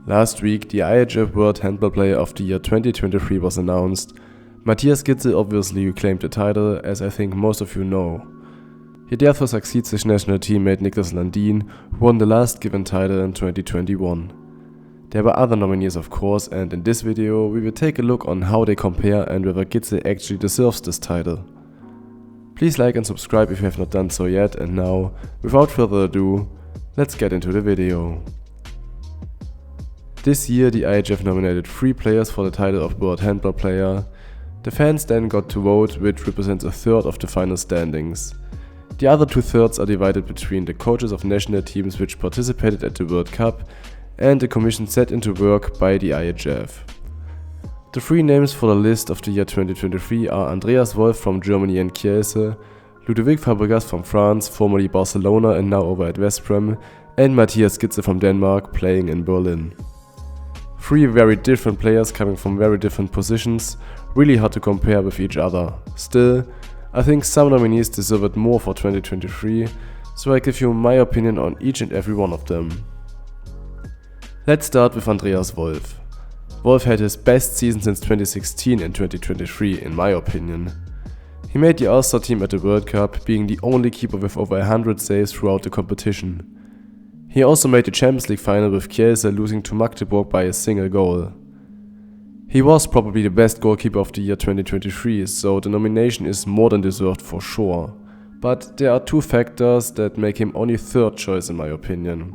Last week, the IHF World Handball Player of the Year 2023 was announced. Matthias Gitze obviously reclaimed the title, as I think most of you know. He therefore succeeds his national teammate Niklas Landin, who won the last given title in 2021. There were other nominees of course, and in this video we will take a look on how they compare and whether Gitze actually deserves this title. Please like and subscribe if you have not done so yet, and now, without further ado, let's get into the video. This year the IHF nominated 3 players for the title of World Handball Player. The fans then got to vote, which represents a third of the final standings. The other 2/3 are divided between the coaches of national teams which participated at the World Cup and the commission set into work by the IHF. The 3 names for the list of the year 2023 are Andreas Wolf from Germany and Kielse, Ludovic Fabregas from France, formerly Barcelona and now over at West Brom, and Matthias Gitze from Denmark, playing in Berlin. 3 very different players coming from very different positions, really hard to compare with each other. Still, I think some nominees deserve it more for 2023, so I give you my opinion on each and every one of them. Let's start with Andreas Wolf. Wolf had his best season since 2016 in 2023 in my opinion. He made the All-Star team at the World Cup, being the only keeper with over 100 saves throughout the competition. He also made the Champions League final with Kielse, losing to Magdeburg by a single goal. He was probably the best goalkeeper of the year 2023, so the nomination is more than deserved for sure. But there are 2 factors that make him only 3rd choice in my opinion.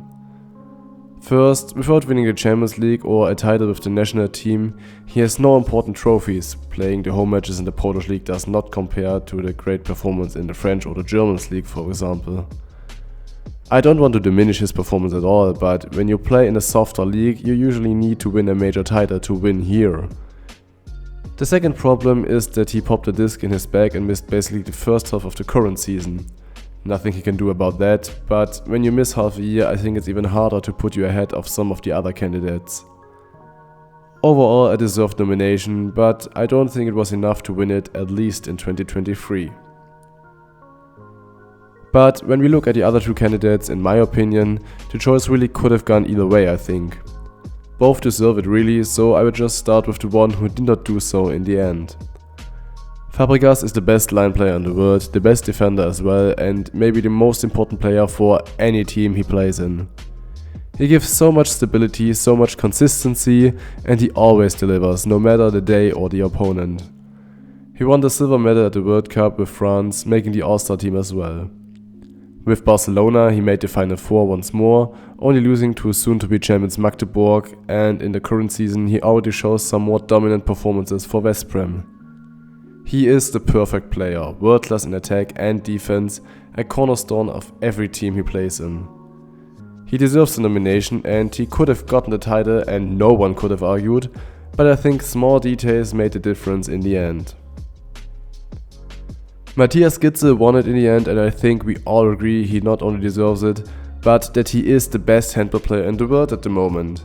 First, without winning the Champions League or a title with the national team, he has no important trophies. Playing the home matches in the Polish League does not compare to the great performance in the French or the German League, for example. I don't want to diminish his performance at all, but when you play in a softer league, you usually need to win a major title to win here. The second problem is that he popped a disc in his back and missed basically the first half of the current season. Nothing he can do about that, but when you miss half a year, I think it's even harder to put you ahead of some of the other candidates. Overall, a deserved nomination, but I don't think it was enough to win it, at least in 2023. But when we look at the other 2 candidates, in my opinion, the choice really could have gone either way, I think. Both deserve it really, so I would just start with the one who did not do so in the end. Fabregas is the best line player in the world, the best defender as well, and maybe the most important player for any team he plays in. He gives so much stability, so much consistency, and he always delivers, no matter the day or the opponent. He won the silver medal at the World Cup with France, making the All-Star team as well. With Barcelona, he made the Final Four once more, only losing to soon-to-be champions Magdeburg, and in the current season he already shows some more dominant performances for West Brom. He is the perfect player, world-class in attack and defense, a cornerstone of every team he plays in. He deserves the nomination and he could have gotten the title and no one could have argued, but I think small details made the difference in the end. Matthias Gitze won it in the end, and I think we all agree he not only deserves it, but that he is the best handball player in the world at the moment.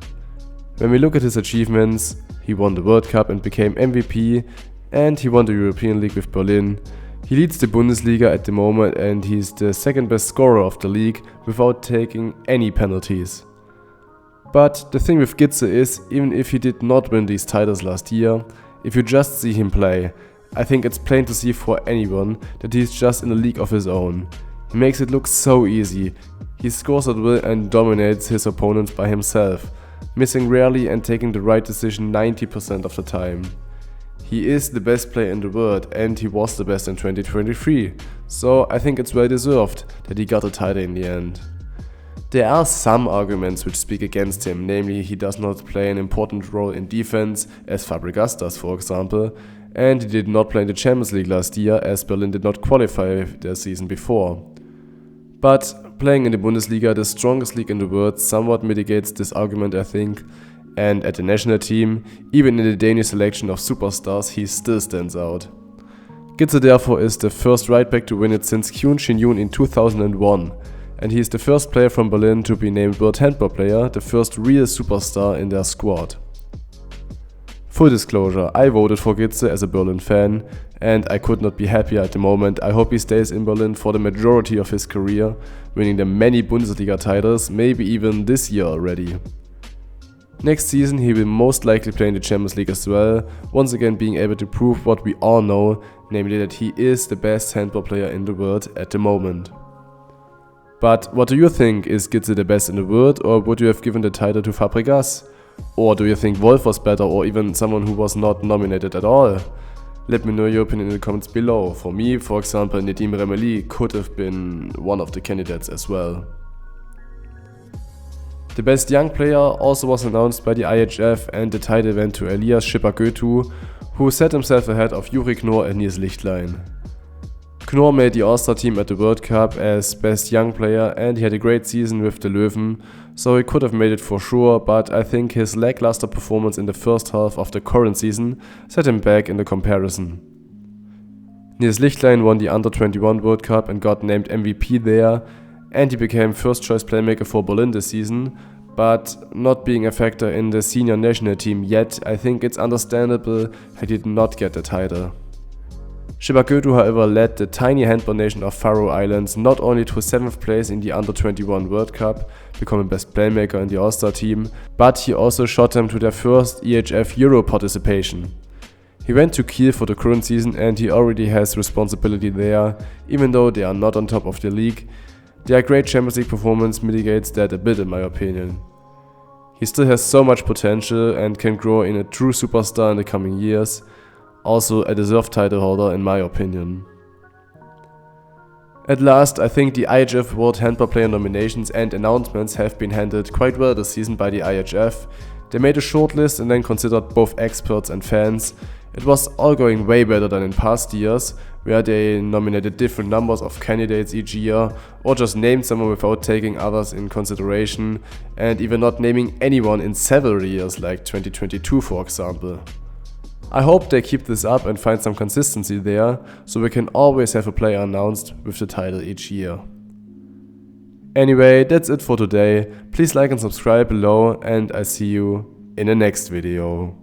When we look at his achievements, he won the World Cup and became MVP, and he won the European League with Berlin. He leads the Bundesliga at the moment and he's the 2nd best scorer of the league without taking any penalties. But the thing with Gitze is, even if he did not win these titles last year, if you just see him play, I think it's plain to see for anyone that he's just in a league of his own. He makes it look so easy. He scores at will and dominates his opponents by himself, missing rarely and taking the right decision 90% of the time. He is the best player in the world and he was the best in 2023, so I think it's well deserved that he got a title in the end. There are some arguments which speak against him, namely he does not play an important role in defense, as Fabregas does for example, and he did not play in the Champions League last year, as Berlin did not qualify their season before. But playing in the Bundesliga, the strongest league in the world, somewhat mitigates this argument I think, and at the national team, even in the Danish selection of superstars, he still stands out. Gitze therefore is the first right back to win it since Kyun Shin-yoon in 2001, and he is the first player from Berlin to be named World Handball Player, the first real superstar in their squad. Full disclosure, I voted for Gitze as a Berlin fan, and I could not be happier at the moment. I hope he stays in Berlin for the majority of his career, winning the many Bundesliga titles, maybe even this year already. Next season he will most likely play in the Champions League as well, once again being able to prove what we all know, namely that he is the best handball player in the world at the moment. But what do you think? Is Gitze the best in the world, or would you have given the title to Fabregas? Or do you think Wolf was better, or even someone who was not nominated at all? Let me know your opinion in the comments below. For me, for example, Nedim Remeli could have been one of the candidates as well. The best young player also was announced by the IHF, and the title went to Elias Schipper-Götu, who set himself ahead of Juri Knorr and Nils Lichtlein. Knorr made the All-Star team at the World Cup as best young player, and he had a great season with the Löwen, so he could have made it for sure, but I think his lackluster performance in the first half of the current season set him back in the comparison. Nils Lichtlein won the Under-21 World Cup and got named MVP there, and he became first choice playmaker for Berlin this season, but not being a factor in the senior national team yet, I think it's understandable he did not get the title. Schipper-Götu, however, led the tiny handball nation of Faroe Islands not only to 7th place in the Under-21 World Cup, becoming best playmaker in the All-Star team, but he also shot them to their first EHF Euro participation. He went to Kiel for the current season and he already has responsibility there, even though they are not on top of the league. Their great Champions League performance mitigates that a bit in my opinion. He still has so much potential and can grow in a true superstar in the coming years. Also a deserved title holder in my opinion. At last, I think the IHF World Handball Player nominations and announcements have been handled quite well this season by the IHF. They made a shortlist and then considered both experts and fans. It was all going way better than in past years, where they nominated different numbers of candidates each year, or just named someone without taking others in consideration, and even not naming anyone in several years, like 2022 for example. I hope they keep this up and find some consistency there, so we can always have a player announced with the title each year. Anyway, that's it for today. Please like and subscribe below, and I see you in the next video.